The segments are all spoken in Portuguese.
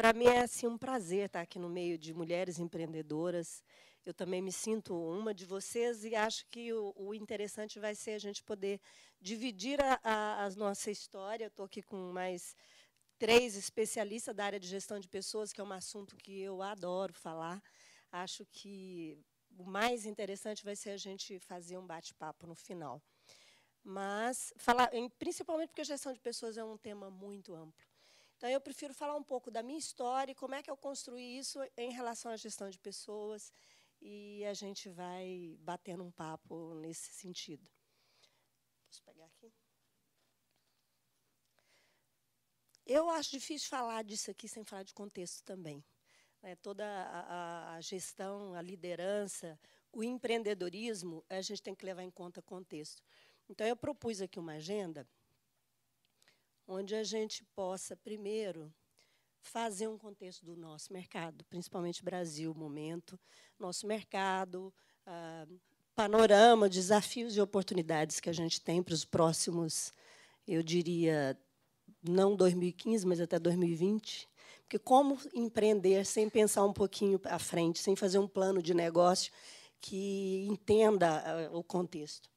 para mim é assim, um prazer estar aqui no meio de mulheres empreendedoras. Eu também me sinto uma de vocês e acho que o interessante vai ser a gente poder dividir a nossa história. Estou aqui com mais 3 especialistas da área de gestão de pessoas, que é um assunto que eu adoro falar. Acho que o mais interessante vai ser a gente fazer um bate-papo no final. Mas, principalmente porque a gestão de pessoas é um tema muito amplo. Então, eu prefiro falar um pouco da minha história e como é que eu construí isso em relação à gestão de pessoas, e a gente vai batendo um papo nesse sentido. Posso pegar aqui? Eu acho difícil falar disso aqui sem falar de contexto também. Toda a gestão, a liderança, o empreendedorismo, a gente tem que levar em conta contexto. Então, eu propus aqui uma agenda onde a gente possa, primeiro, fazer um contexto do nosso mercado, principalmente Brasil, momento, nosso mercado, panorama, desafios e oportunidades que a gente tem para os próximos, eu diria, não 2015, mas até 2020. Porque como empreender sem pensar um pouquinho à frente, sem fazer um plano de negócio que entenda o contexto.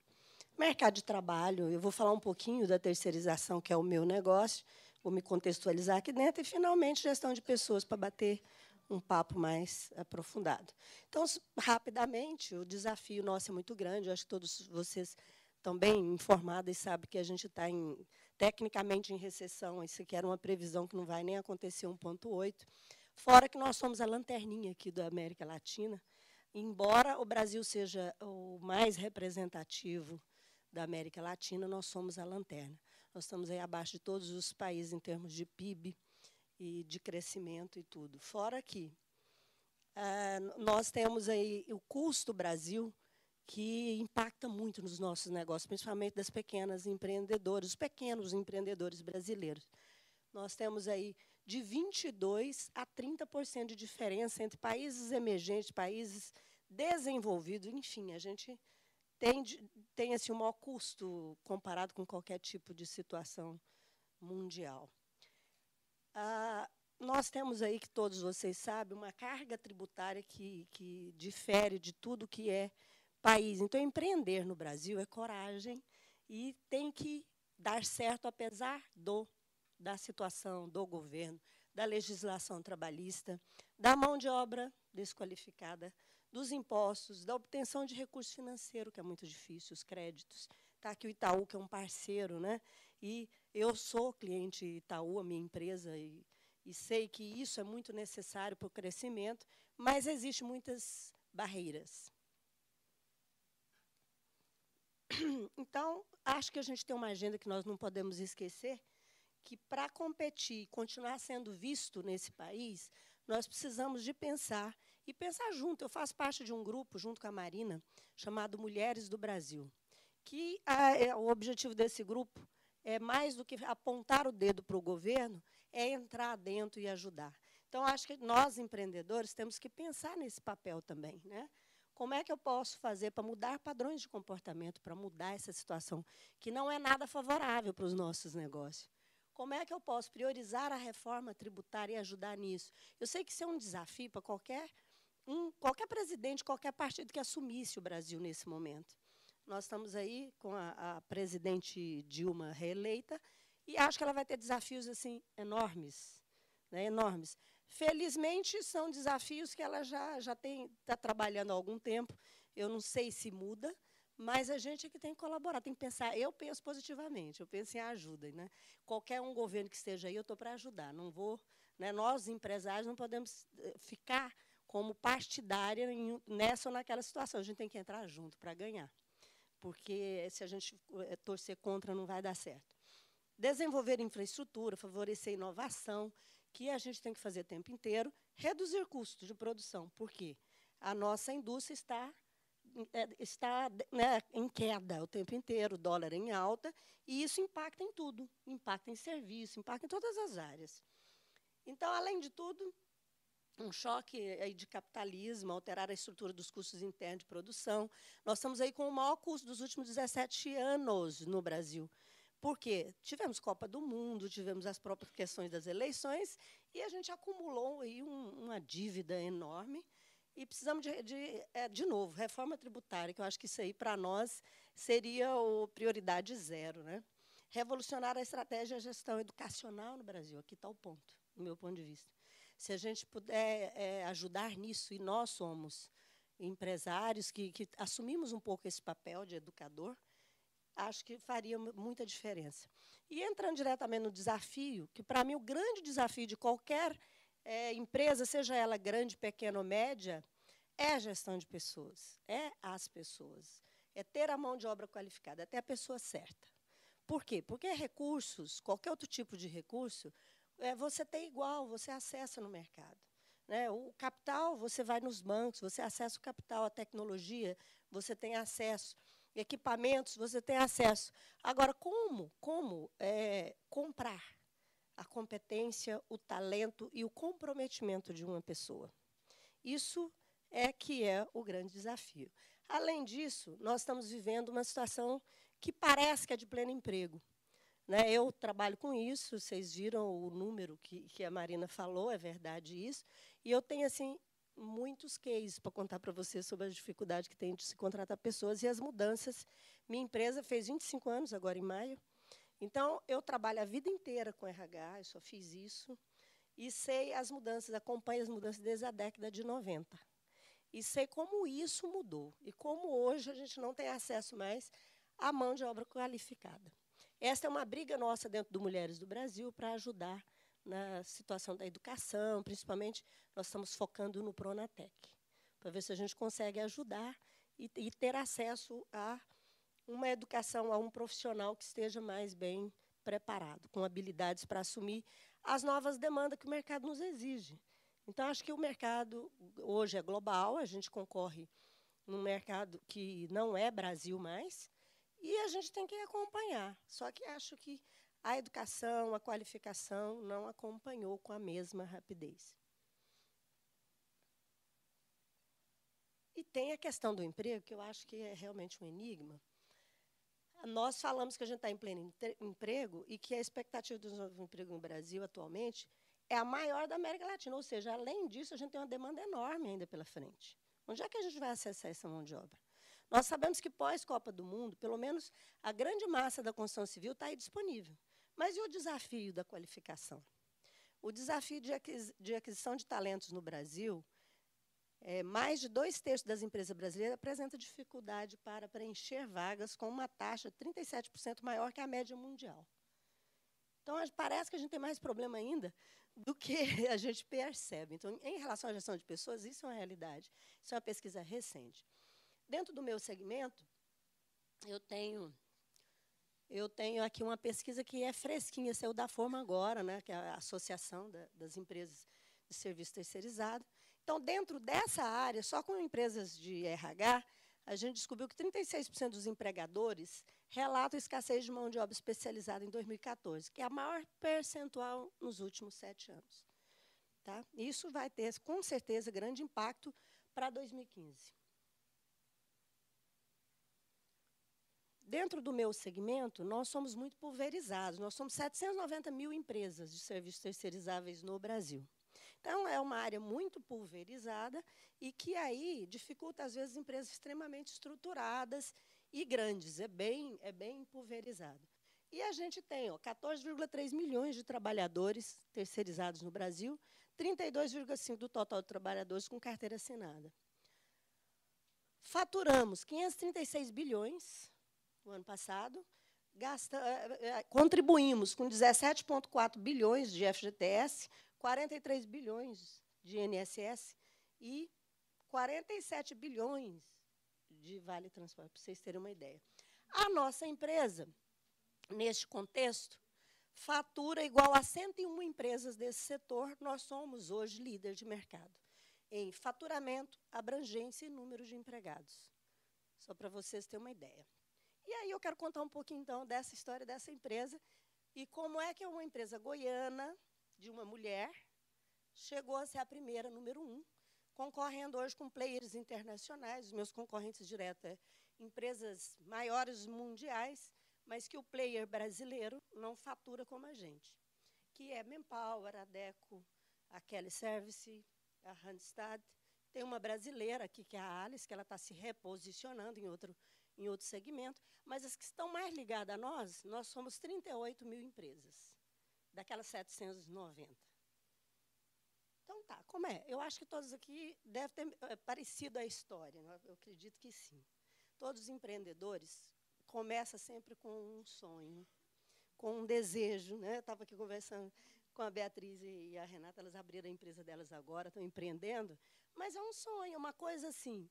Mercado de trabalho, eu vou falar um pouquinho da terceirização, que é o meu negócio, vou me contextualizar aqui dentro, e, finalmente, gestão de pessoas, para bater um papo mais aprofundado. Então, rapidamente, o desafio nosso é muito grande, eu acho que todos vocês estão bem informados e sabem que a gente está, tecnicamente, em recessão, isso aqui era uma previsão que não vai nem acontecer 1,8, fora que nós somos a lanterninha aqui da América Latina, embora o Brasil seja o mais representativo da América Latina, nós somos a lanterna. Nós estamos aí abaixo de todos os países em termos de PIB e de crescimento e tudo. Fora que nós temos aí o custo Brasil, que impacta muito nos nossos negócios, principalmente das pequenas empreendedoras, os pequenos empreendedores brasileiros. Nós temos aí de 22% a 30% de diferença entre países emergentes, países desenvolvidos, enfim, a gente tem assim, o maior custo comparado com qualquer tipo de situação mundial. Nós temos aí, que todos vocês sabem, uma carga tributária que difere de tudo que é país. Então, empreender no Brasil é coragem e tem que dar certo, apesar da situação do governo, da legislação trabalhista, da mão de obra desqualificada, dos impostos, da obtenção de recurso financeiro, que é muito difícil, os créditos. Está aqui o Itaú, que é um parceiro, né? E eu sou cliente Itaú, a minha empresa, e sei que isso é muito necessário para o crescimento, mas existem muitas barreiras. Então, acho que a gente tem uma agenda que nós não podemos esquecer, que, para competir e continuar sendo visto nesse país, nós precisamos de pensar, e pensar junto. Eu faço parte de um grupo, junto com a Marina, chamado Mulheres do Brasil, que o objetivo desse grupo é, mais do que apontar o dedo para o governo, é entrar dentro e ajudar. Então, acho que nós, empreendedores, temos que pensar nesse papel também, né? Como é que eu posso fazer para mudar padrões de comportamento, para mudar essa situação, que não é nada favorável para os nossos negócios? Como é que eu posso priorizar a reforma tributária e ajudar nisso? Eu sei que isso é um desafio para qualquer presidente, qualquer partido que assumisse o Brasil nesse momento. Nós estamos aí com a presidente Dilma reeleita, e acho que ela vai ter desafios assim, enormes, né, enormes. Felizmente, são desafios que ela já está trabalhando há algum tempo. Eu não sei se muda, mas a gente é que tem que colaborar, tem que pensar. Eu penso positivamente, eu penso em ajuda, né? Qualquer governo que esteja aí, eu estou para ajudar. Não vou, né, nós, empresários, não podemos ficar como partidária nessa ou naquela situação. A gente tem que entrar junto para ganhar, porque se a gente torcer contra, não vai dar certo. Desenvolver infraestrutura, favorecer inovação, que a gente tem que fazer o tempo inteiro, reduzir custos de produção, porque a nossa indústria está né, em queda o tempo inteiro, o dólar em alta, e isso impacta em tudo, impacta em serviço, impacta em todas as áreas. Então, além de tudo, um choque aí de capitalismo, alterar a estrutura dos custos internos de produção. Nós estamos aí com o maior custo dos últimos 17 anos no Brasil. Por quê? Tivemos Copa do Mundo, tivemos as próprias questões das eleições, e a gente acumulou aí uma dívida enorme, e precisamos de novo, reforma tributária, que eu acho que isso aí, para nós, seria o prioridade zero, né? Revolucionar a estratégia e a gestão educacional no Brasil. Aqui está o ponto, do meu ponto de vista. Se a gente puder ajudar nisso, e nós somos empresários que assumimos um pouco esse papel de educador, acho que faria muita diferença. E entrando diretamente no desafio, que para mim o grande desafio de qualquer empresa, seja ela grande, pequena ou média, é a gestão de pessoas, é as pessoas, é ter a mão de obra qualificada, é ter a pessoa certa. Por quê? Porque recursos, qualquer outro tipo de recurso, você tem igual, você acessa no mercado. Né? O capital, você vai nos bancos, você acessa o capital, a tecnologia, você tem acesso. Equipamentos, você tem acesso. Agora, como comprar a competência, o talento e o comprometimento de uma pessoa? Isso que é o grande desafio. Além disso, nós estamos vivendo uma situação que parece que é de pleno emprego. Né? Eu trabalho com isso, vocês viram o número que a Marina falou, é verdade isso, e eu tenho assim, muitos cases para contar para vocês sobre a dificuldade que tem de se contratar pessoas e as mudanças. Minha empresa fez 25 anos, agora em maio, então eu trabalho a vida inteira com RH, eu só fiz isso, e sei as mudanças, acompanho as mudanças desde a década de 90. E sei como isso mudou, e como hoje a gente não tem acesso mais à mão de obra qualificada. Esta é uma briga nossa dentro do Mulheres do Brasil para ajudar na situação da educação, principalmente nós estamos focando no Pronatec, para ver se a gente consegue ajudar e ter acesso a uma educação, a um profissional que esteja mais bem preparado, com habilidades para assumir as novas demandas que o mercado nos exige. Então, acho que o mercado hoje é global, a gente concorre num mercado que não é Brasil mais, e a gente tem que acompanhar. Só que acho que a educação, a qualificação não acompanhou com a mesma rapidez. E tem a questão do emprego, que eu acho que é realmente um enigma. Nós falamos que a gente está em pleno emprego e que a expectativa do novo emprego no Brasil, atualmente, é a maior da América Latina. Ou seja, além disso, a gente tem uma demanda enorme ainda pela frente. Onde é que a gente vai acessar essa mão de obra? Nós sabemos que pós-Copa do Mundo, pelo menos a grande massa da construção civil está aí disponível. Mas e o desafio da qualificação? O desafio de aquisição de talentos no Brasil, mais de 2/3 das empresas brasileiras apresentam dificuldade para preencher vagas com uma taxa 37% maior que a média mundial. Então, parece que a gente tem mais problema ainda do que a gente percebe. Então, em relação à gestão de pessoas, isso é uma realidade. Isso é uma pesquisa recente. Dentro do meu segmento, eu tenho aqui uma pesquisa que é fresquinha, saiu da Forma agora, né, que é a Associação das Empresas de Serviço Terceirizado. Então, dentro dessa área, só com empresas de RH, a gente descobriu que 36% dos empregadores relatam escassez de mão de obra especializada em 2014, que é a maior percentual nos últimos 7 anos. Tá? Isso vai ter, com certeza, grande impacto para 2015. Dentro do meu segmento, nós somos muito pulverizados. Nós somos 790 mil empresas de serviços terceirizáveis no Brasil. Então, é uma área muito pulverizada e que aí dificulta, às vezes, empresas extremamente estruturadas e grandes. É bem pulverizado. E a gente tem 14,3 milhões de trabalhadores terceirizados no Brasil, 32,5% do total de trabalhadores com carteira assinada. Faturamos 536 bilhões no ano passado, contribuímos com 17,4 bilhões de FGTS, 43 bilhões de INSS e 47 bilhões de Vale Transporte, para vocês terem uma ideia. A nossa empresa, neste contexto, fatura igual a 101 empresas desse setor. Nós somos hoje líder de mercado em faturamento, abrangência e número de empregados. Só para vocês terem uma ideia. E aí eu quero contar um pouquinho, então, dessa história dessa empresa e como é que uma empresa goiana, de uma mulher, chegou a ser a primeira, número 1, concorrendo hoje com players internacionais. Os meus concorrentes diretos empresas maiores mundiais, mas que o player brasileiro não fatura como a gente, que é Manpower, a Deco, a Kelly Service, a Randstad. Tem uma brasileira aqui, que é a Alice, que ela está se reposicionando em outro segmento, mas as que estão mais ligadas a nós somos 38 mil empresas, daquelas 790. Então, tá, como é? Eu acho que todos aqui devem ter parecido a história, né? Eu acredito que sim. Todos os empreendedores começam sempre com um sonho, com um desejo, né? Eu estava aqui conversando com a Beatriz e a Renata, elas abriram a empresa delas agora, estão empreendendo, mas é um sonho, uma coisa assim.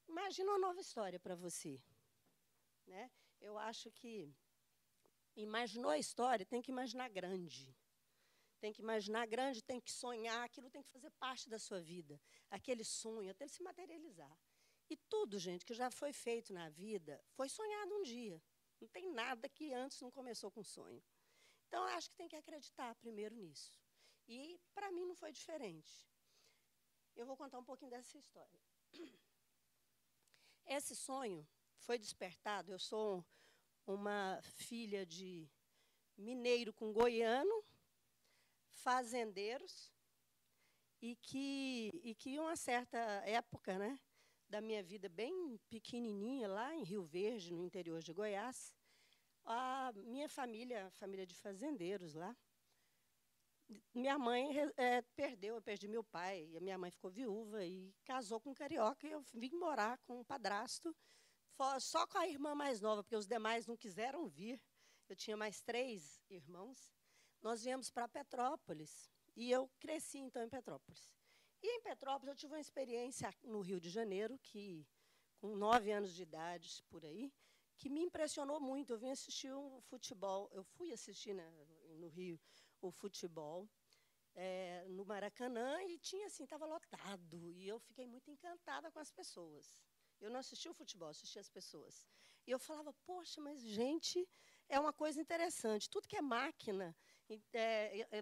Imagina uma nova história para você, né? Eu acho que imaginou a história, tem que imaginar grande. Tem que imaginar grande, tem que sonhar, aquilo tem que fazer parte da sua vida, aquele sonho, até ele se materializar. E tudo, gente, que já foi feito na vida, foi sonhado um dia. Não tem nada que antes não começou com sonho. Então, eu acho que tem que acreditar primeiro nisso. E, para mim, não foi diferente. Eu vou contar um pouquinho dessa história. Esse sonho foi despertado. Eu sou uma filha de mineiro com goiano, fazendeiros, e que uma certa época, né, da minha vida, bem pequenininha, lá em Rio Verde, no interior de Goiás, a minha família, a família de fazendeiros lá, minha mãe eu perdi meu pai, e a minha mãe ficou viúva e casou com um carioca, e eu vim morar com um padrasto, só com a irmã mais nova, porque os demais não quiseram vir. Eu tinha mais 3 irmãos. Nós viemos para Petrópolis, e eu cresci, então, em Petrópolis. E em Petrópolis eu tive uma experiência no Rio de Janeiro, que, com 9 anos de idade, por aí, que me impressionou muito. Eu vim assistir um futebol, eu fui assistir no Rio o futebol, no Maracanã, e tinha assim, estava lotado, e eu fiquei muito encantada com as pessoas. Eu não assisti o futebol, assisti as pessoas. E eu falava, poxa, mas, gente, é uma coisa interessante. Tudo que é máquina,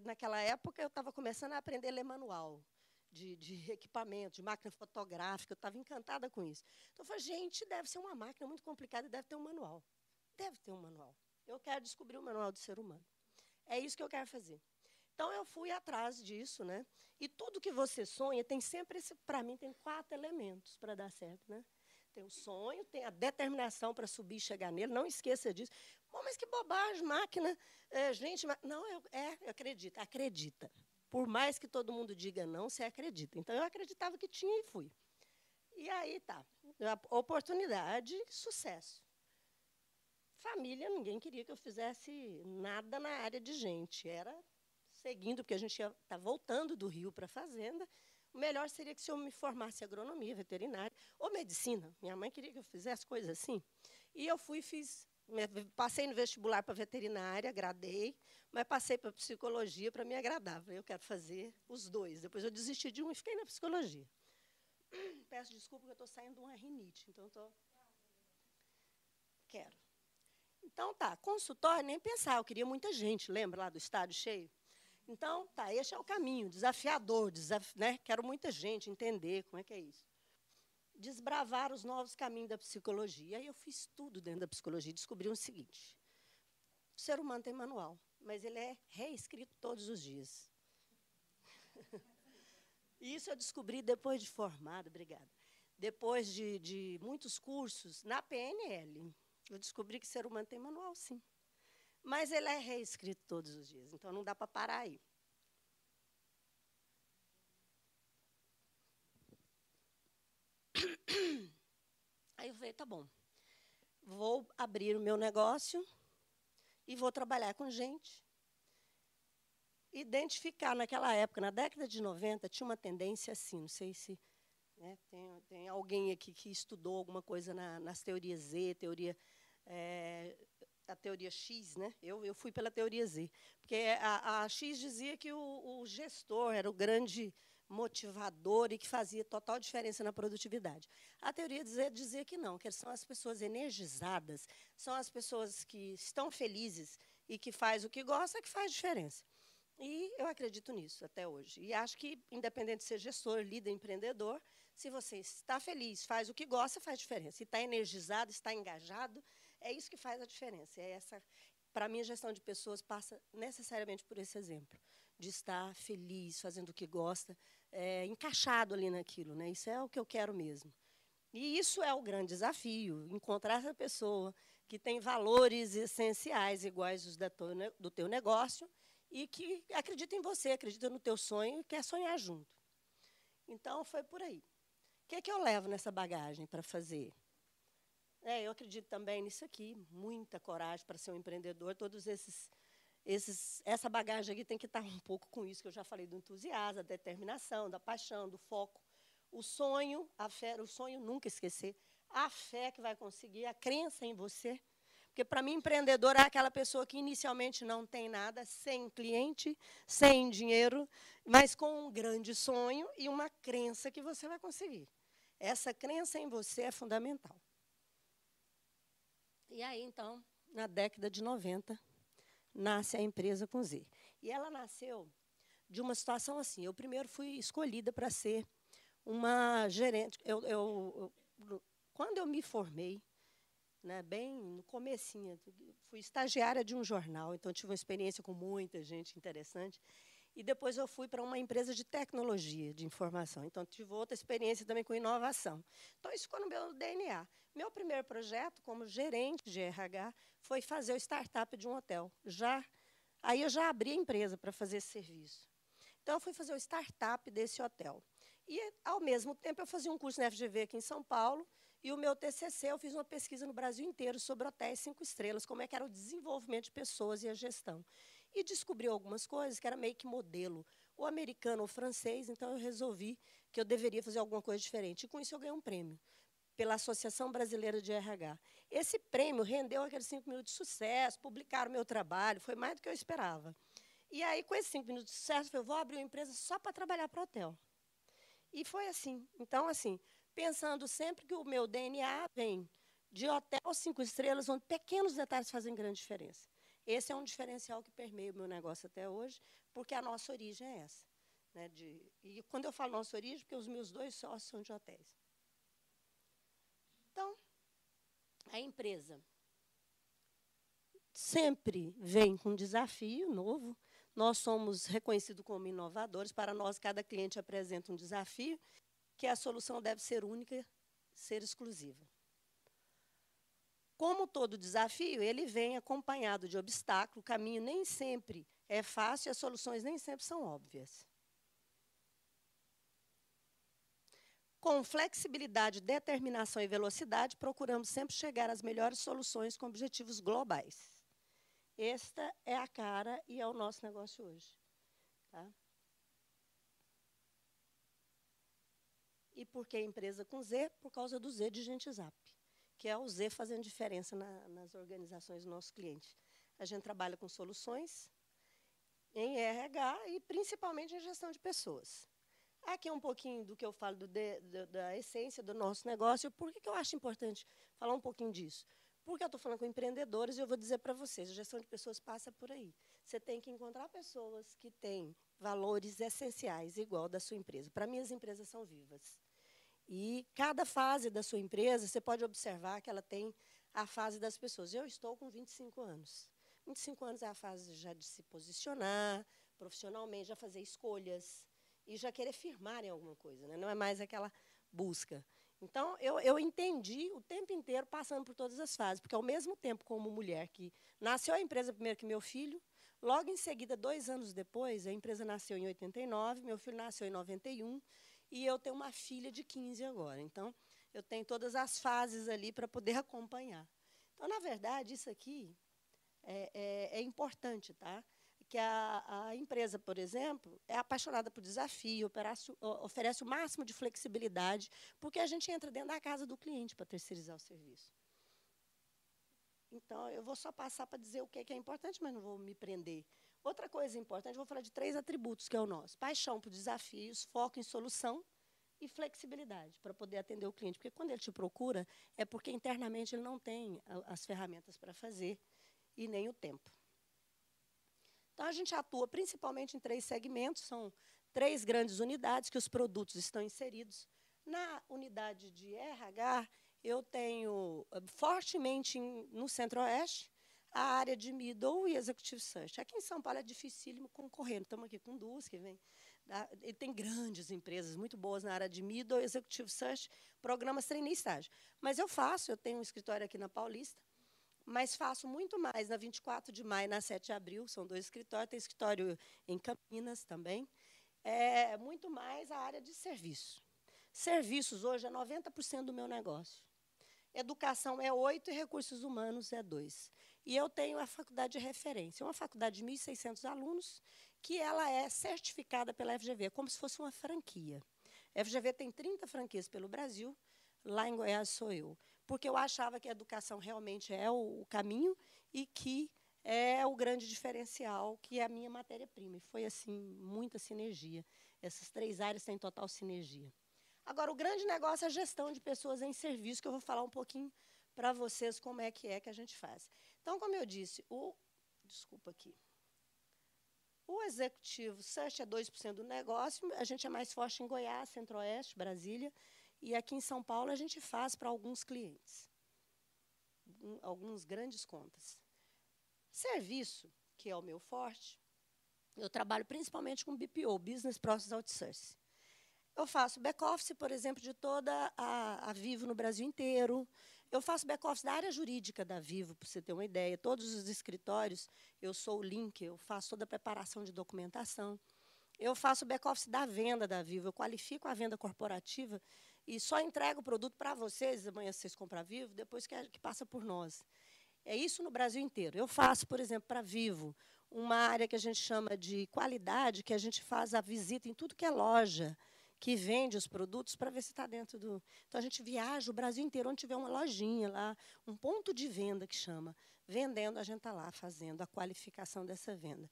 naquela época eu estava começando a aprender a ler manual de equipamento, de máquina fotográfica, eu estava encantada com isso. Então, eu falei, gente, deve ser uma máquina muito complicada e deve ter um manual. Deve ter um manual. Eu quero descobrir o manual do ser humano. É isso que eu quero fazer. Então, eu fui atrás disso, né? E tudo que você sonha tem sempre para mim, tem 4 elementos para dar certo, né? Tem o sonho, tem a determinação para subir e chegar nele, não esqueça disso. Bom, mas que bobagem, máquina, gente, não, eu acredito, acredita. Por mais que todo mundo diga não, você acredita. Então, eu acreditava que tinha e fui. E aí, tá, oportunidade, sucesso. Família, ninguém queria que eu fizesse nada na área de gente, era seguindo, porque a gente ia estar voltando do Rio para a fazenda. O melhor seria que se eu me formasse em agronomia, veterinária, ou medicina. Minha mãe queria que eu fizesse coisas assim. E eu fui passei no vestibular para veterinária, agradei, mas passei para psicologia para me agradar. Eu quero fazer os 2. Depois eu desisti de um e fiquei na psicologia. Peço desculpa porque eu estou saindo de uma rinite, então quero. Então, tá, consultório, nem pensar, eu queria muita gente, lembra lá do estádio cheio? Então, tá, esse é o caminho, desafiador, né? Quero muita gente entender como é que é isso. Desbravar os novos caminhos da psicologia. E aí eu fiz tudo dentro da psicologia e descobri o seguinte: o ser humano tem manual, mas ele é reescrito todos os dias. E isso eu descobri depois de formada, obrigada. Depois de muitos cursos na PNL. Eu descobri que o ser humano tem manual, sim. Mas ele é reescrito todos os dias, então não dá para parar aí. Aí eu falei, tá bom, vou abrir o meu negócio e vou trabalhar com gente. Identificar, naquela época, na década de 90, tinha uma tendência assim, não sei se, né, tem alguém aqui que estudou alguma coisa nas teorias Z, a teoria X, né? Eu fui pela teoria Z, porque a X dizia que o gestor era o grande motivador e que fazia total diferença na produtividade. A teoria Z dizia que não, que são as pessoas energizadas, são as pessoas que estão felizes e que faz o que gosta que faz diferença. E eu acredito nisso até hoje. E acho que, independente de ser gestor, líder, empreendedor, se você está feliz, faz o que gosta, faz diferença. Se está energizado, está engajado, É isso que faz a diferença. Para mim, a gestão de pessoas passa necessariamente por esse exemplo, de estar feliz, fazendo o que gosta, encaixado ali naquilo, né? Isso é o que eu quero mesmo. E isso é o grande desafio, encontrar essa pessoa que tem valores essenciais iguais aos do teu negócio e que acredita em você, acredita no teu sonho e quer sonhar junto. Então, foi por aí. O que eu levo nessa bagagem para fazer? Eu acredito também nisso aqui, muita coragem para ser um empreendedor. Essa bagagem aqui tem que estar um pouco com isso que eu já falei, do entusiasmo, da determinação, da paixão, do foco. O sonho, a fé, o sonho nunca esquecer. A fé que vai conseguir, a crença em você. Porque, para mim, empreendedor é aquela pessoa que inicialmente não tem nada, sem cliente, sem dinheiro, mas com um grande sonho e uma crença que você vai conseguir. Essa crença em você é fundamental. E aí, então, na década de 90, nasce a empresa com Z. E ela nasceu de uma situação assim. Eu primeiro fui escolhida para ser uma gerente. Quando eu me formei, né, bem no comecinho, fui estagiária de um jornal, então tive uma experiência com muita gente interessante. E depois eu fui para uma empresa de tecnologia de informação. Então, tive outra experiência também com inovação. Então, isso ficou no meu DNA. Meu primeiro projeto, como gerente de RH, foi fazer o startup de um hotel. Aí eu já abri a empresa para fazer esse serviço. Então, eu fui fazer o startup desse hotel. E, ao mesmo tempo, eu fazia um curso na FGV aqui em São Paulo, e o meu TCC, eu fiz uma pesquisa no Brasil inteiro sobre hotéis 5 estrelas, como é que era o desenvolvimento de pessoas e a gestão. E descobri algumas coisas que era meio que modelo, ou americano ou francês, então eu resolvi que eu deveria fazer alguma coisa diferente. E, com isso, eu ganhei um prêmio pela Associação Brasileira de RH. Esse prêmio rendeu aqueles 5 minutos de sucesso, publicaram o meu trabalho, foi mais do que eu esperava. E aí, com esses 5 minutos de sucesso, eu falei, vou abrir uma empresa só para trabalhar para o hotel. E foi assim. Então, assim, pensando sempre que o meu DNA vem de hotel 5 estrelas, onde pequenos detalhes fazem grande diferença. Esse é um diferencial que permeia o meu negócio até hoje, porque a nossa origem é essa. Né, e quando eu falo nossa origem, porque os meus 2 sócios são de hotéis. Então, a empresa sempre vem com um desafio novo. Nós somos reconhecidos como inovadores. Para nós, cada cliente apresenta um desafio, que a solução deve ser única, ser exclusiva. Como todo desafio, ele vem acompanhado de obstáculo, o caminho nem sempre é fácil e as soluções nem sempre são óbvias. Com flexibilidade, determinação e velocidade, procuramos sempre chegar às melhores soluções com objetivos globais. Esta é a cara e é o nosso negócio hoje. Tá? E por que empresa com Z? Por causa do Z de Gente Zap, que é o Z fazendo diferença nas organizações do nosso cliente. A gente trabalha com soluções em RH e principalmente em gestão de pessoas. Aqui é um pouquinho do que eu falo da essência do nosso negócio. Por que eu acho importante falar um pouquinho disso? Porque eu estou falando com empreendedores e eu vou dizer para vocês, a gestão de pessoas passa por aí. Você tem que encontrar pessoas que têm valores essenciais, igual da sua empresa. Para mim, as empresas são vivas. E cada fase da sua empresa, você pode observar que ela tem a fase das pessoas. Eu estou com 25 anos. 25 anos é a fase já de se posicionar profissionalmente, já fazer escolhas e já querer firmar em alguma coisa. Né? Não é mais aquela busca. Então, eu entendi o tempo inteiro passando por todas as fases, porque, ao mesmo tempo, como mulher que nasceu a empresa primeiro que meu filho, logo em seguida, 2 anos depois, a empresa nasceu em 89, meu filho nasceu em 91, e eu tenho uma filha de 15 agora. Então, eu tenho todas as fases ali para poder acompanhar. Então, na verdade, isso aqui é importante, tá? Que a empresa, por exemplo, é apaixonada por desafio, oferece o máximo de flexibilidade, porque a gente entra dentro da casa do cliente para terceirizar o serviço. Então, eu vou só passar para dizer o que é importante, mas não vou me prender. Outra coisa importante, eu vou falar de 3 atributos, que é o nosso. Paixão por desafios, foco em solução e flexibilidade para poder atender o cliente. Porque quando ele te procura, é porque internamente ele não tem as ferramentas para fazer e nem o tempo. Então, a gente atua principalmente em 3 segmentos, são 3 grandes unidades que os produtos estão inseridos. Na unidade de RH, eu tenho fortemente no Centro-Oeste a área de Middle e Executive Search. Aqui em São Paulo é dificílimo concorrer. Estamos aqui com duas que vêm. E tem grandes empresas muito boas na área de Middle, Executive Search, programas trainee estágio. Mas eu tenho um escritório aqui na Paulista, mas faço muito mais na 24 de maio e na 7 de abril, são 2 escritórios, tem escritório em Campinas também. Muito mais a área de serviço. Serviços hoje é 90% do meu negócio. Educação é 8% e recursos humanos é 2%. E eu tenho a faculdade de referência, uma faculdade de 1.600 alunos, que ela é certificada pela FGV, como se fosse uma franquia. A FGV tem 30 franquias pelo Brasil, lá em Goiás sou eu, porque eu achava que a educação realmente é o caminho e que é o grande diferencial, que é a minha matéria-prima. E foi, assim, muita sinergia. Essas 3 áreas têm total sinergia. Agora, o grande negócio é a gestão de pessoas em serviço, que eu vou falar um pouquinho para vocês como é que a gente faz. Então, como eu disse, desculpa aqui. O executivo search é 2% do negócio, a gente é mais forte em Goiás, Centro-Oeste, Brasília, e aqui em São Paulo a gente faz para alguns clientes, algumas grandes contas. Serviço, que é o meu forte, eu trabalho principalmente com BPO, Business Process Outsourcing. Eu faço back-office, por exemplo, de toda a Vivo no Brasil inteiro. Eu faço back-office da área jurídica da Vivo, para você ter uma ideia. Todos os escritórios, eu sou o link, eu faço toda a preparação de documentação. Eu faço back-office da venda da Vivo, eu qualifico a venda corporativa e só entrego o produto para vocês, amanhã vocês compram a Vivo, depois que passa por nós. É isso no Brasil inteiro. Eu faço, por exemplo, para a Vivo, uma área que a gente chama de qualidade, que a gente faz a visita em tudo que é loja, que vende os produtos para ver se está dentro do... Então, a gente viaja o Brasil inteiro, onde tiver uma lojinha lá, um ponto de venda que chama. Vendendo, a gente está lá fazendo a qualificação dessa venda.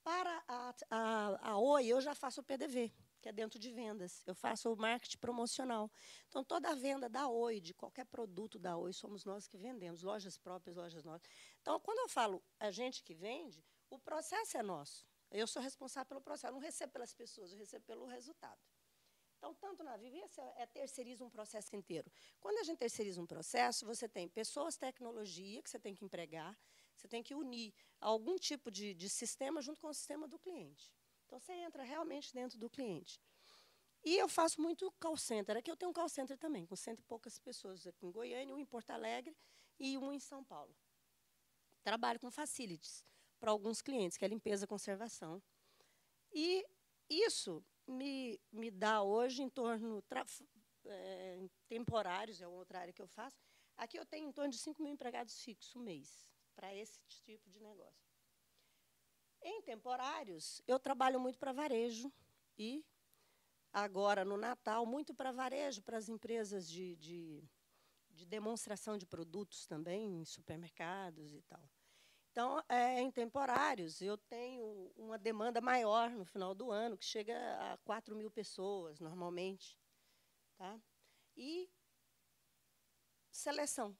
Para a Oi, eu já faço o PDV, que é dentro de vendas. Eu faço o marketing promocional. Então, toda a venda da Oi, de qualquer produto da Oi, somos nós que vendemos, lojas próprias, lojas nossas. Então, quando eu falo a gente que vende, o processo é nosso. Eu sou responsável pelo processo. Eu não recebo pelas pessoas, eu recebo pelo resultado. Então, tanto na Vivo, isso terceiriza um processo inteiro. Quando a gente terceiriza um processo, você tem pessoas, tecnologia, que você tem que empregar, você tem que unir algum tipo de sistema junto com o sistema do cliente. Então, você entra realmente dentro do cliente. E eu faço muito call center. Aqui eu tenho um call center também, com 100 e poucas pessoas, aqui em Goiânia, um em Porto Alegre e um em São Paulo. Trabalho com facilities para alguns clientes, que é limpeza e conservação. E isso me dá hoje em torno, temporários, é outra área que eu faço, aqui eu tenho em torno de 5.000 empregados fixos mês, para esse tipo de negócio. Em temporários, eu trabalho muito para varejo e, agora, no Natal, muito para varejo, para as empresas de demonstração de produtos também, em supermercados e tal. Então, em temporários, eu tenho uma demanda maior no final do ano, que chega a 4.000 pessoas, normalmente. Tá? E seleção.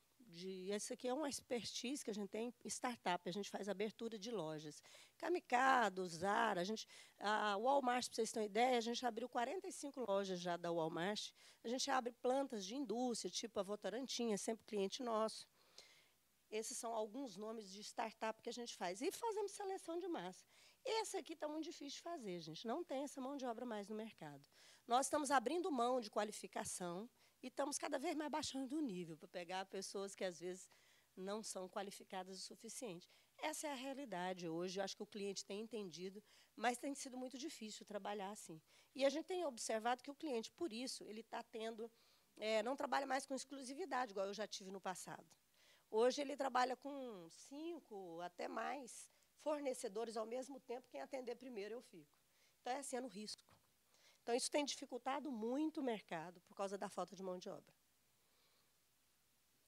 Esse aqui é uma expertise que a gente tem em startup. A gente faz abertura de lojas. Camicado, Zara, a Walmart, para vocês terem uma ideia, a gente abriu 45 lojas já da Walmart. A gente abre plantas de indústria, tipo a Votorantim, é sempre cliente nosso. Esses são alguns nomes de startup que a gente faz. E fazemos seleção de massa. Esse aqui está muito difícil de fazer, gente. Não tem essa mão de obra mais no mercado. Nós estamos abrindo mão de qualificação e estamos cada vez mais baixando o nível para pegar pessoas que, às vezes, não são qualificadas o suficiente. Essa é a realidade hoje. Eu acho que o cliente tem entendido, mas tem sido muito difícil trabalhar assim. E a gente tem observado que o cliente, por isso, ele está tendo... não trabalha mais com exclusividade, igual eu já tive no passado. Hoje, ele trabalha com 5, até mais, fornecedores ao mesmo tempo. Quem atender primeiro, eu fico. Então, é sendo risco. Então, isso tem dificultado muito o mercado por causa da falta de mão de obra.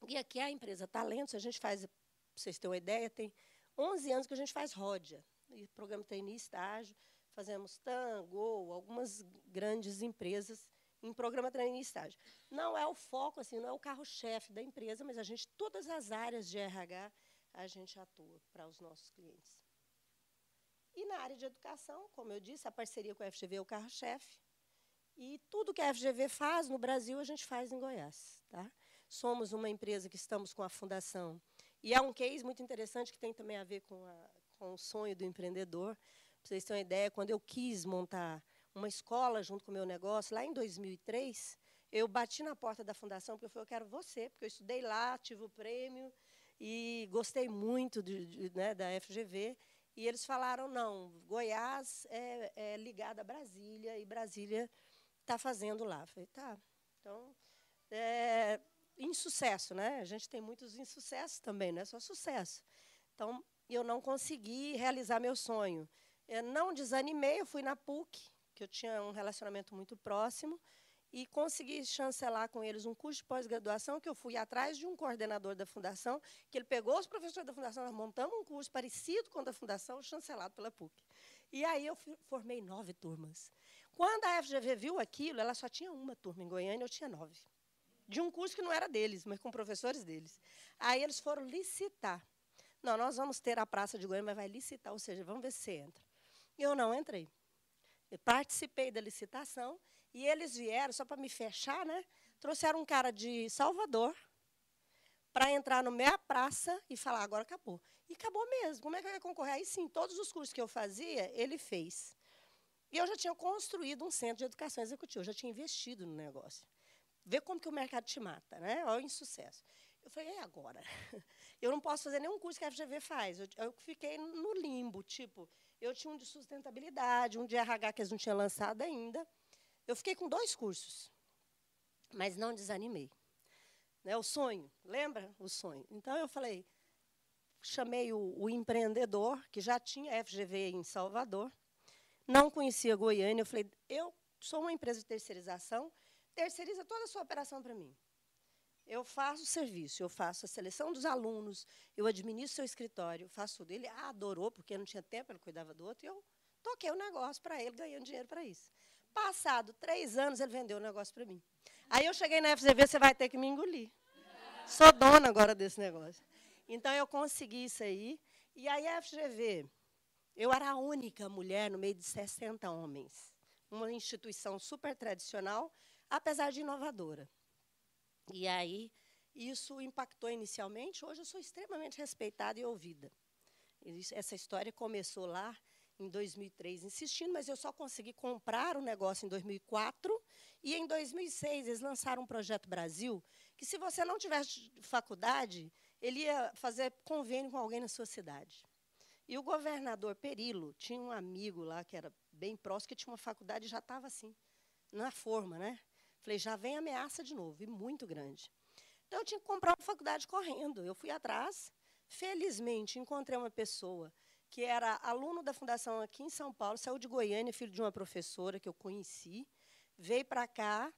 E aqui a empresa Talentos, a gente faz, para vocês terem uma ideia, tem 11 anos que a gente faz RODIA, programa trainee estágio, fazemos Tango, algumas grandes empresas em programa trainee estágio. Não é o foco, assim, não é o carro-chefe da empresa, mas todas as áreas de RH, a gente atua para os nossos clientes. E na área de educação, como eu disse, a parceria com a FGV é o carro-chefe. E tudo que a FGV faz no Brasil, a gente faz em Goiás. Tá? somos uma empresa que estamos com a fundação. E é um case muito interessante que tem também a ver com o sonho do empreendedor. Para vocês terem uma ideia, quando eu quis montar uma escola junto com o meu negócio, lá em 2003, eu bati na porta da fundação, porque eu falei, eu quero você, porque eu estudei lá, tive o prêmio, e gostei muito né, da FGV. E eles falaram, não, Goiás é ligada a Brasília, e Brasília está fazendo lá. Eu falei, tá, então, insucesso, né? A gente tem muitos insucessos também, não é só sucesso. Então, eu não consegui realizar meu sonho. Eu não desanimei, eu fui na PUC, que eu tinha um relacionamento muito próximo, e consegui chancelar com eles um curso de pós-graduação, que eu fui atrás de um coordenador da fundação, que ele pegou os professores da fundação, nós montamos um curso parecido com o da fundação, chancelado pela PUC. E aí eu formei 9 turmas. Quando a FGV viu aquilo, ela só tinha uma turma em Goiânia, eu tinha 9. De um curso que não era deles, mas com professores deles. Aí eles foram licitar. Não, nós vamos ter a Praça de Goiânia, mas vai licitar, ou seja, vamos ver se você entra. Eu não entrei. Eu participei da licitação, e eles vieram, só para me fechar, né, trouxeram um cara de Salvador para entrar na minha praça e falar, agora acabou. E acabou mesmo. Como é que eu ia concorrer? Aí, sim, todos os cursos que eu fazia, ele fez. E eu já tinha construído um centro de educação executiva, eu já tinha investido no negócio. Vê como que o mercado te mata, né? Olha o insucesso. Eu falei, e agora? Eu não posso fazer nenhum curso que a FGV faz. Eu fiquei no limbo, tipo, eu tinha um de sustentabilidade, um de RH que eles não tinham lançado ainda. Eu fiquei com 2 cursos, mas não desanimei. Né, o sonho, lembra o sonho? Então, eu falei, chamei o empreendedor, que já tinha FGV em Salvador, não conhecia Goiânia, eu falei, eu sou uma empresa de terceirização, terceiriza toda a sua operação para mim. Eu faço o serviço, eu faço a seleção dos alunos, eu administro seu escritório, eu faço tudo. Ele adorou, porque não tinha tempo, ele cuidava do outro, e eu toquei o negócio para ele, ganhando dinheiro para isso. Passado 3 anos, ele vendeu o negócio para mim. Aí eu cheguei na FGV, você vai ter que me engolir. Sou dona agora desse negócio. Então, eu consegui isso aí. E aí, a FGV, eu era a única mulher no meio de 60 homens. Uma instituição super tradicional, apesar de inovadora. E aí, isso impactou inicialmente. Hoje, eu sou extremamente respeitada e ouvida. Essa história começou lá em 2003, insistindo, mas eu só consegui comprar o negócio em 2004. E, em 2006, eles lançaram um Projeto Brasil, que, se você não tivesse faculdade, ele ia fazer convênio com alguém na sua cidade. E o governador Perillo tinha um amigo lá, que era bem próximo, que tinha uma faculdade e já estava assim, na forma, né? Falei, já vem ameaça de novo, e muito grande. Então, eu tinha que comprar uma faculdade correndo. Eu fui atrás, felizmente, encontrei uma pessoa que era aluno da fundação aqui em São Paulo, saiu de Goiânia, filho de uma professora que eu conheci, veio para cá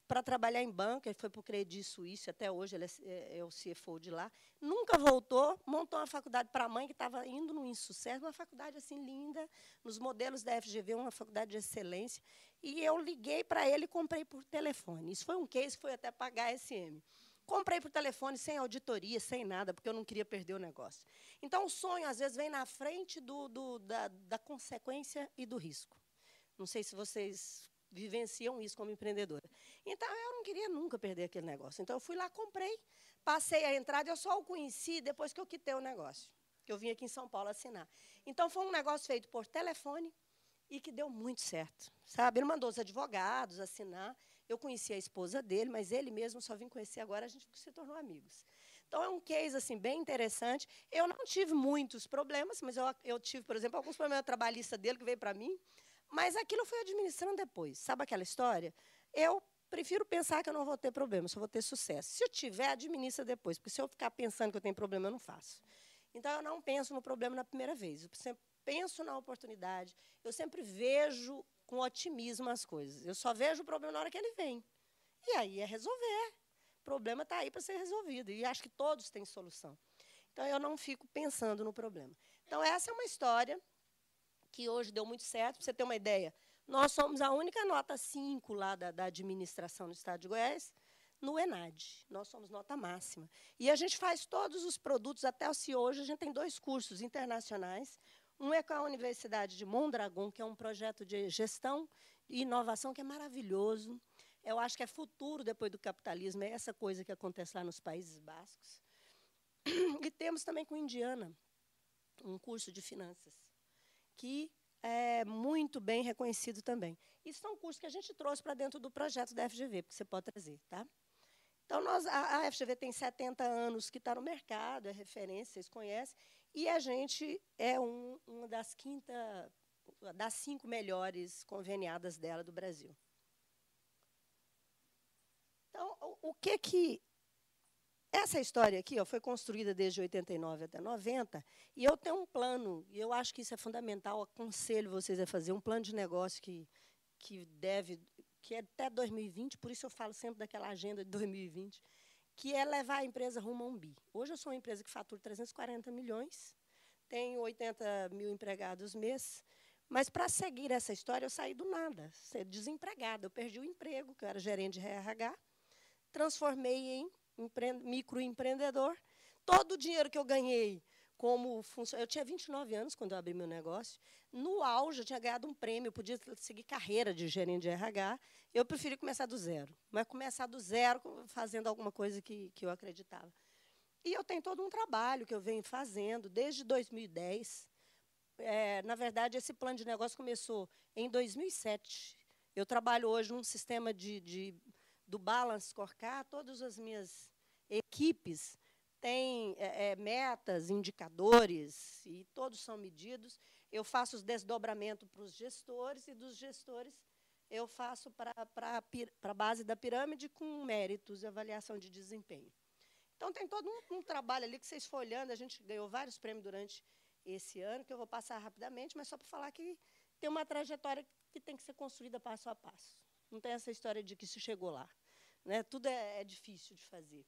para trabalhar em banco, ele foi para o Credit Suisse, até hoje ele é o CFO de lá, nunca voltou, montou uma faculdade para a mãe, que estava indo no insucesso, uma faculdade assim linda, nos modelos da FGV, uma faculdade de excelência, e eu liguei para ele e comprei por telefone. Isso foi um case, foi até pagar a SM. Comprei por telefone, sem auditoria, sem nada, porque eu não queria perder o negócio. Então, o sonho, às vezes, vem na frente da consequência e do risco. Não sei se vocês vivenciam isso como empreendedora. Então, eu não queria nunca perder aquele negócio. Então, eu fui lá, comprei, passei a entrada, eu só o conheci depois que eu quitei o negócio, que eu vim aqui em São Paulo assinar. Então, foi um negócio feito por telefone e que deu muito certo. Sabe? Ele mandou os advogados assinar. Eu conheci a esposa dele, mas ele mesmo só vim conhecer agora, a gente se tornou amigos. Então, é um case assim, bem interessante. Eu não tive muitos problemas, mas eu tive, por exemplo, alguns problemas trabalhistas dele que veio para mim, mas aquilo eu fui administrando depois. Sabe aquela história? Eu prefiro pensar que eu não vou ter problema, só vou ter sucesso. Se eu tiver, administra depois, porque se eu ficar pensando que eu tenho problema, eu não faço. Então, eu não penso no problema na primeira vez. Eu sempre penso na oportunidade. Eu sempre vejo com otimismo as coisas. Eu só vejo o problema na hora que ele vem. E aí é resolver. O problema está aí para ser resolvido. E acho que todos têm solução. Então, eu não fico pensando no problema. Então, essa é uma história que hoje deu muito certo. Para você ter uma ideia, nós somos a única nota 5 lá da administração do Estado de Goiás, no ENAD. Nós somos nota máxima. E a gente faz todos os produtos, até hoje a gente tem 2 cursos internacionais. Um é com a Universidade de Mondragon, que é um projeto de gestão e inovação que é maravilhoso. Eu acho que é futuro depois do capitalismo, é essa coisa que acontece lá nos Países Bascos. E temos também com Indiana um curso de finanças, que é muito bem reconhecido também. Isso é um curso que a gente trouxe para dentro do projeto da FGV, porque você pode trazer. Tá? Então, a FGV tem 70 anos que está no mercado, é referência, vocês conhecem, e a gente é uma das 5 melhores conveniadas dela do Brasil. Então, o que essa história aqui foi construída desde 89 até 90, e eu tenho um plano, e eu acho que isso é fundamental, aconselho vocês a fazer um plano de negócio que é até 2020, por isso eu falo sempre daquela agenda de 2020, que é levar a empresa rumo a um bi. Hoje eu sou uma empresa que fatura 340 milhões, tenho 80 mil empregados mês, mas, para seguir essa história, eu saí do nada, ser desempregada. Eu perdi o emprego, que eu era gerente de RH, transformei em microempreendedor. Todo o dinheiro que eu ganhei como funcionário... Eu tinha 29 anos quando eu abri meu negócio. No auge, eu tinha ganhado um prêmio, eu podia seguir carreira de gerente de RH. Eu preferi começar do zero. Mas começar do zero fazendo alguma coisa que eu acreditava. E eu tenho todo um trabalho que eu venho fazendo desde 2010. Na verdade, esse plano de negócio começou em 2007. Eu trabalho hoje num sistema do Balance Scorecard. Todas as minhas equipes têm metas, indicadores, e todos são medidos. Eu faço os desdobramentos para os gestores, e dos gestores eu faço para a base da pirâmide com méritos e avaliação de desempenho. Então, tem todo um trabalho ali que vocês for olhando. A gente ganhou vários prêmios durante esse ano, que eu vou passar rapidamente, mas só para falar que tem uma trajetória que tem que ser construída passo a passo. Não tem essa história de que se chegou lá. Né? Tudo é difícil de fazer.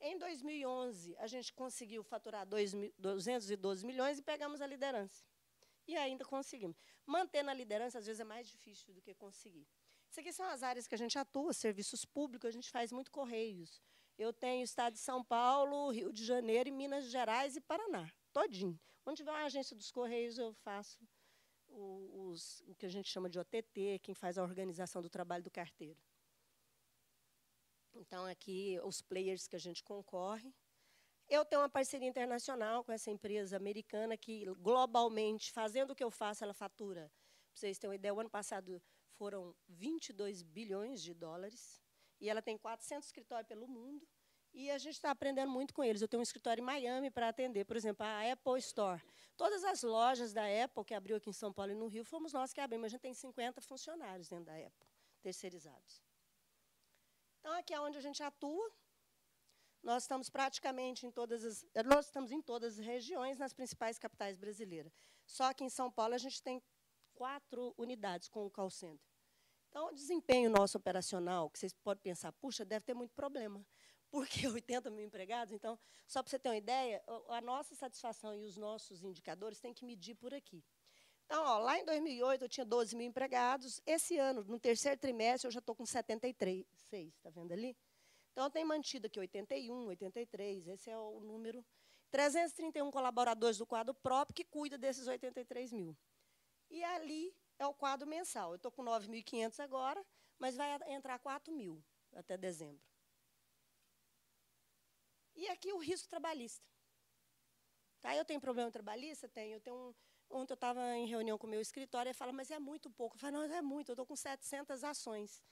Em 2011, a gente conseguiu faturar 212 milhões e pegamos a liderança. E ainda conseguimos. Manter na liderança, às vezes, é mais difícil do que conseguir. Isso aqui são as áreas que a gente atua, serviços públicos, a gente faz muito correios. Eu tenho o estado de São Paulo, Rio de Janeiro, e Minas Gerais e Paraná, todinho. Onde tiver uma agência dos Correios, eu faço o que a gente chama de OTT, quem faz a organização do trabalho do carteiro. Então, aqui, os players que a gente concorre. Eu tenho uma parceria internacional com essa empresa americana que, globalmente, fazendo o que eu faço, ela fatura. Para vocês terem uma ideia, o ano passado foram 22 bilhões de dólares, e ela tem 400 escritórios pelo mundo, e a gente está aprendendo muito com eles. Eu tenho um escritório em Miami para atender, por exemplo, a Apple Store. Todas as lojas da Apple, que abriu aqui em São Paulo e no Rio, fomos nós que abrimos. A gente tem 50 funcionários dentro da Apple, terceirizados. Então, aqui é onde a gente atua. Nós estamos praticamente em todas as regiões, nas principais capitais brasileiras. Só que em São Paulo a gente tem 4 unidades com o call center. Então, o desempenho nosso operacional, que vocês podem pensar, puxa, deve ter muito problema, porque 80 mil empregados. Então, só para você ter uma ideia, a nossa satisfação e os nossos indicadores têm que medir por aqui. Então, lá em 2008, eu tinha 12 mil empregados. Esse ano, no terceiro trimestre, eu já estou com 73. Está vendo ali? Então, eu tenho mantido aqui 81, 83, esse é o número. 331 colaboradores do quadro próprio que cuida desses 83 mil. E ali é o quadro mensal. Eu estou com 9.500 agora, mas vai entrar 4 mil até dezembro. E aqui o risco trabalhista. Tá? Eu tenho problema trabalhista? Tenho. Ontem eu estava em reunião com o meu escritório e fala, mas é muito pouco. Eu falo, não, é muito, eu estou com 700 ações.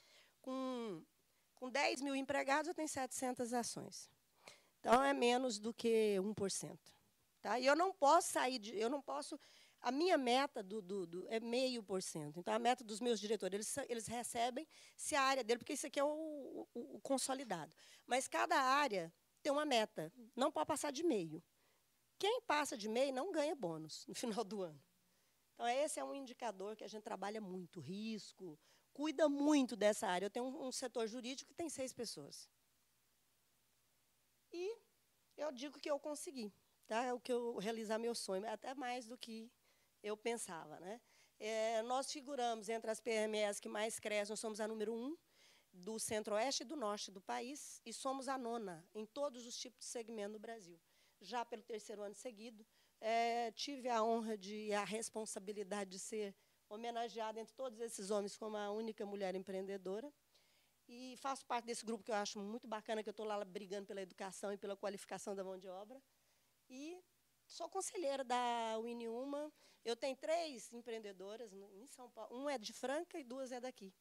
Com 10 mil empregados, eu tenho 700 ações. Então, é menos do que 1%. Tá? E eu não posso sair a minha meta é 0,5%. Então, a meta dos meus diretores, eles recebem se a área dele, porque isso aqui é o consolidado. Mas cada área tem uma meta, não pode passar de 0,5%. Quem passa de 0,5% não ganha bônus no final do ano. Então, esse é um indicador que a gente trabalha muito, risco, cuida muito dessa área. Eu tenho um setor jurídico que tem 6 pessoas. E eu digo que eu consegui. Tá? É o que eu realizar meu sonho, até mais do que eu pensava. Né? Nós figuramos entre as PMEs que mais crescem, nós somos a número 1 do centro-oeste e do norte do país, e somos a 9ª em todos os tipos de segmento no Brasil. Já pelo 3º ano seguido, tive a honra e a responsabilidade de ser homenageada entre todos esses homens como a única mulher empreendedora. e faço parte desse grupo que eu acho muito bacana, que eu estou lá brigando pela educação e pela qualificação da mão de obra. E sou conselheira da Uniuma. Eu tenho 3 empreendedoras em São Paulo. Um é de Franca e 2 é daqui.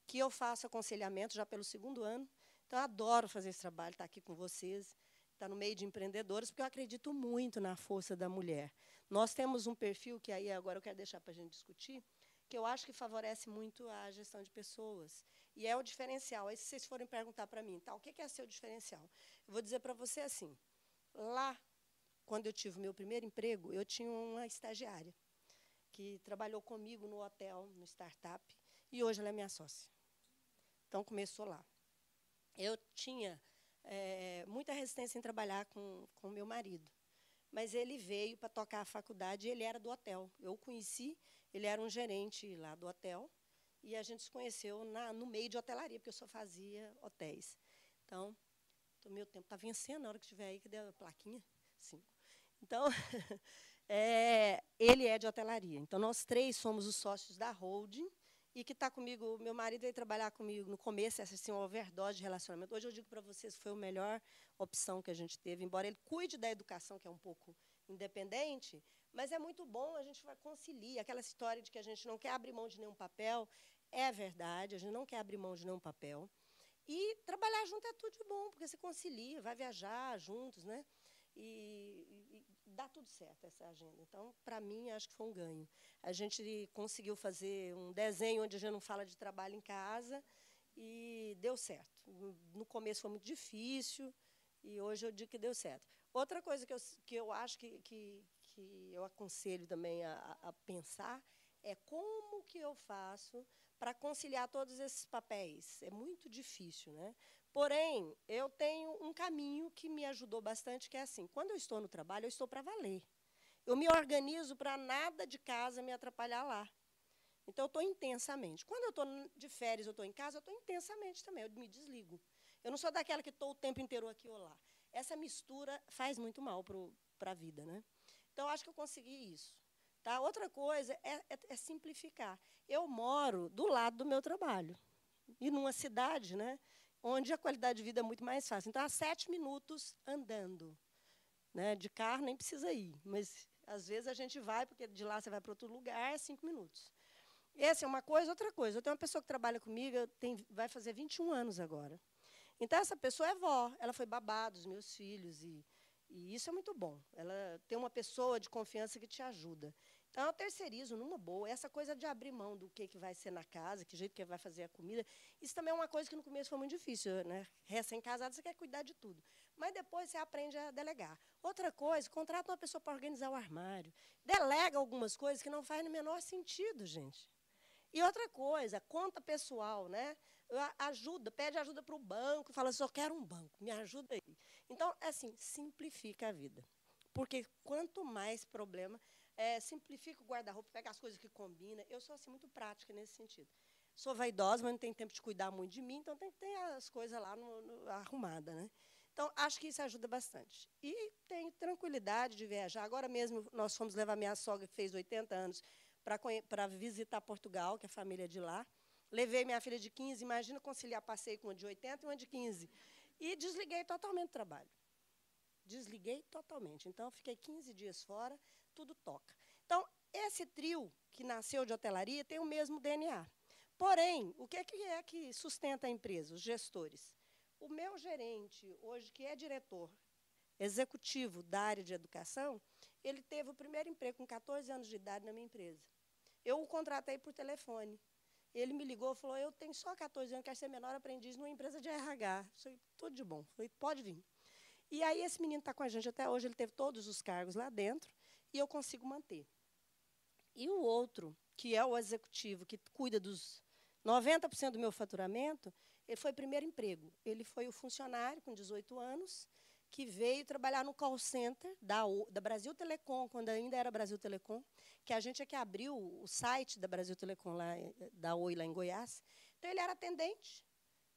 Que eu faço aconselhamento já pelo 2º ano. Então, eu adoro fazer esse trabalho, estar aqui com vocês, estar no meio de empreendedores, porque eu acredito muito na força da mulher. Nós temos um perfil, que aí agora eu quero deixar para a gente discutir, que eu acho que favorece muito a gestão de pessoas. E é o diferencial. Aí, se vocês forem perguntar para mim, tá, o que é seu diferencial? Eu vou dizer para você assim, lá, quando eu tive o meu primeiro emprego, eu tinha uma estagiária que trabalhou comigo no hotel, no startup, e hoje ela é minha sócia. Então, começou lá. Eu tinha muita resistência em trabalhar com o meu marido, mas ele veio para tocar a faculdade e ele era do hotel. Eu o conheci, ele era um gerente lá do hotel, e a gente se conheceu no meio de hotelaria, porque eu só fazia hotéis. Então, o meu tempo está vencendo, na hora que estiver aí, que deu a plaquinha? 5. Então, ele é de hotelaria. Então, nós 3 somos os sócios da holding, e que está comigo, meu marido veio trabalhar comigo no começo, essa assim, uma overdose de relacionamento. Hoje eu digo para vocês que foi a melhor opção que a gente teve, embora ele cuide da educação, que é um pouco independente, mas é muito bom, a gente vai conciliar. Aquela história de que a gente não quer abrir mão de nenhum papel, é verdade, a gente não quer abrir mão de nenhum papel. E trabalhar junto é tudo de bom, porque se concilia, vai viajar juntos, né? E dá tudo certo essa agenda. Então, para mim, acho que foi um ganho. A gente conseguiu fazer um desenho onde a gente não fala de trabalho em casa e deu certo. No começo foi muito difícil e hoje eu digo que deu certo. Outra coisa que eu acho que eu aconselho também a pensar é como que eu faço para conciliar todos esses papéis. É muito difícil, né? Porém, eu tenho um caminho que me ajudou bastante, que é assim, quando eu estou no trabalho, eu estou para valer. Eu me organizo para nada de casa me atrapalhar lá. Então, eu estou intensamente. Quando eu estou de férias, eu estou em casa, eu estou intensamente também, eu me desligo. Eu não sou daquela que estou o tempo inteiro aqui ou lá. Essa mistura faz muito mal para a vida, né? Então, acho que eu consegui isso. Tá? Outra coisa é simplificar. Eu moro do lado do meu trabalho. E numa cidade, né, onde a qualidade de vida é muito mais fácil. Então, há 7 minutos andando. Né? De carro nem precisa ir, mas às vezes a gente vai, porque de lá você vai para outro lugar, é 5 minutos. Essa é uma coisa. Outra coisa, eu tenho uma pessoa que trabalha comigo, vai fazer 21 anos agora. Então, essa pessoa é vó, ela foi babá dos meus filhos, e isso é muito bom. Ela tem uma pessoa de confiança que te ajuda. Então, eu terceirizo numa boa. Essa coisa de abrir mão do que vai ser na casa, que jeito que vai fazer a comida, isso também é uma coisa que no começo foi muito difícil. Né? Recém-casado, você quer cuidar de tudo. Mas depois você aprende a delegar. Outra coisa, contrata uma pessoa para organizar o armário. Delega algumas coisas que não faz no menor sentido, gente. E outra coisa, conta pessoal, né? Pede ajuda para o banco, fala assim, eu quero um banco, me ajuda aí. Então, assim, simplifica a vida. Porque quanto mais problema, simplifica o guarda-roupa, pega as coisas que combinam. Eu sou assim, muito prática nesse sentido. Sou vaidosa, mas não tenho tempo de cuidar muito de mim, então tem que ter as coisas lá arrumadas, né? Então, acho que isso ajuda bastante. E tenho tranquilidade de viajar. Agora mesmo, nós fomos levar minha sogra, que fez 80 anos, para visitar Portugal, que é a família de lá. Levei minha filha de 15, imagina conciliar passeio com uma de 80 e uma de 15. E desliguei totalmente o trabalho. Desliguei totalmente. Então, fiquei 15 dias fora, tudo toca. Então, esse trio que nasceu de hotelaria tem o mesmo DNA. Porém, o que é que sustenta a empresa? Os gestores. O meu gerente, hoje, que é diretor executivo da área de educação, ele teve o primeiro emprego com 14 anos de idade na minha empresa. Eu o contratei por telefone. Ele me ligou e falou, eu tenho só 14 anos, quero ser menor aprendiz numa empresa de RH. Falei, tudo de bom. Falei, pode vir. E aí esse menino está com a gente até hoje, ele teve todos os cargos lá dentro, e eu consigo manter. E o outro, que é o executivo, que cuida dos 90% do meu faturamento, ele foi primeiro emprego. Ele foi o funcionário com 18 anos, que veio trabalhar no call center da Brasil Telecom, quando ainda era Brasil Telecom, que a gente é que abriu o site da Brasil Telecom, lá, da Oi, lá em Goiás. Então, ele era atendente,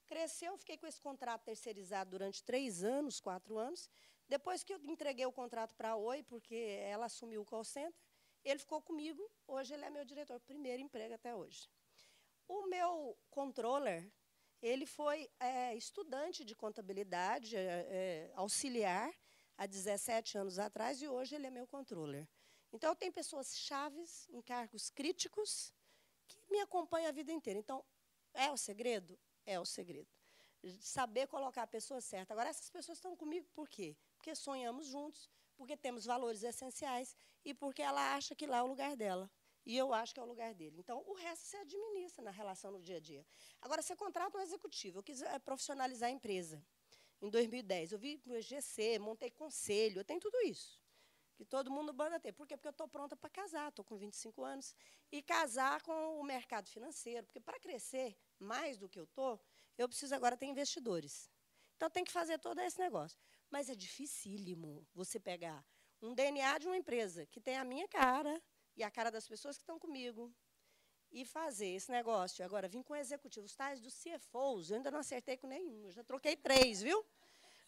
cresceu, fiquei com esse contrato terceirizado durante 3 anos, 4 anos. Depois que eu entreguei o contrato para a Oi, porque ela assumiu o call center, ele ficou comigo, hoje ele é meu diretor, primeiro emprego até hoje. O meu controller, Ele foi estudante de contabilidade, auxiliar, há 17 anos atrás, e hoje ele é meu controller. Então, eu tenho pessoas chaves em cargos críticos que me acompanham a vida inteira. Então, é o segredo? É o segredo. Saber colocar a pessoa certa. Agora, essas pessoas estão comigo por quê? Porque sonhamos juntos, porque temos valores essenciais e porque ela acha que lá é o lugar dela. E eu acho que é o lugar dele. Então, o resto você administra na relação no dia a dia. Agora, você contrata um executivo. Eu quis profissionalizar a empresa. Em 2010, eu vi o EGC, montei conselho, eu tenho tudo isso. Que todo mundo banda ter. Por quê? Porque eu estou pronta para casar, estou com 25 anos, e casar com o mercado financeiro. Porque para crescer mais do que eu estou, eu preciso agora ter investidores. Então, tem que fazer todo esse negócio. Mas é dificílimo você pegar um DNA de uma empresa que tem a minha cara e a cara das pessoas que estão comigo e fazer esse negócio. Agora, vim com executivos tais dos CFOs, eu ainda não acertei com nenhum, eu já troquei 3, viu?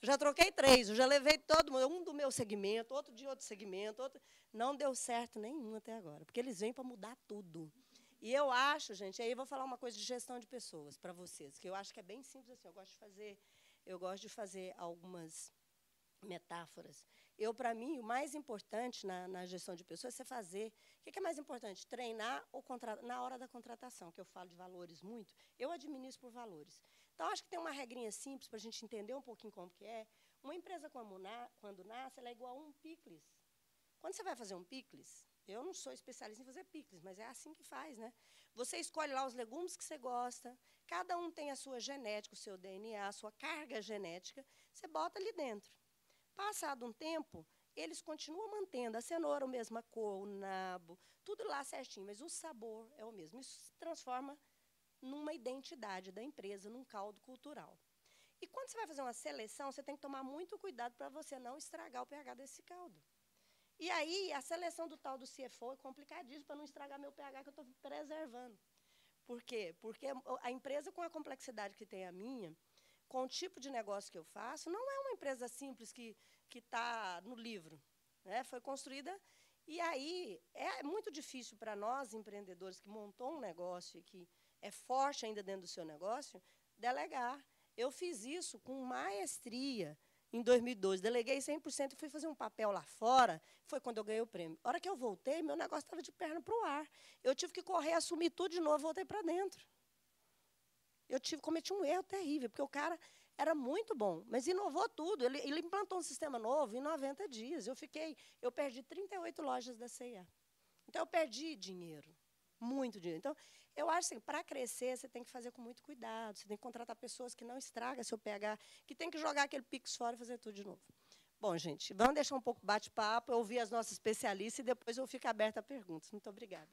Já troquei 3, eu já levei todo mundo, um do meu segmento, outro de outro segmento, outro. Não deu certo nenhum até agora, porque eles vêm para mudar tudo. E eu acho, gente, aí eu vou falar uma coisa de gestão de pessoas para vocês, que eu acho que é bem simples assim, eu gosto de fazer algumas metáforas. Para mim, o mais importante na gestão de pessoas é você fazer. O que é mais importante? Treinar ou na hora da contratação, que eu falo de valores muito, eu administro por valores. Então, acho que tem uma regrinha simples para a gente entender um pouquinho como que é. Uma empresa, quando nasce, ela é igual a um picles. Quando você vai fazer um picles, eu não sou especialista em fazer picles, mas é assim que faz, né? Você escolhe lá os legumes que você gosta, cada um tem a sua genética, o seu DNA, a sua carga genética, você bota ali dentro. Passado um tempo, eles continuam mantendo a cenoura, a mesma cor, o nabo, tudo lá certinho, mas o sabor é o mesmo. Isso se transforma numa identidade da empresa, num caldo cultural. E quando você vai fazer uma seleção, você tem que tomar muito cuidado para você não estragar o pH desse caldo. E aí, a seleção do tal do CFO é complicadíssima para não estragar meu pH que eu estou preservando. Por quê? Porque a empresa, com a complexidade que tem a minha, com o tipo de negócio que eu faço, não é uma empresa simples que está no livro. Né? Foi construída, e aí é muito difícil para nós, empreendedores, que montou um negócio e que é forte ainda dentro do seu negócio, delegar. Eu fiz isso com maestria em 2012. Deleguei 100% e fui fazer um papel lá fora. Foi quando eu ganhei o prêmio. A hora que eu voltei, meu negócio estava de perna para o ar. Eu tive que correr, assumir tudo de novo, voltei para dentro. Cometi um erro terrível, porque o cara era muito bom, mas inovou tudo. Ele implantou um sistema novo em 90 dias. Eu perdi 38 lojas da C&A. Então, eu perdi dinheiro, muito dinheiro. Então, eu acho assim, para crescer, você tem que fazer com muito cuidado. Você tem que contratar pessoas que não estragam seu pH, que tem que jogar aquele Pix fora e fazer tudo de novo. Bom, gente, vamos deixar um pouco bate-papo, ouvir as nossas especialistas e depois eu fico aberta a perguntas. Muito obrigada.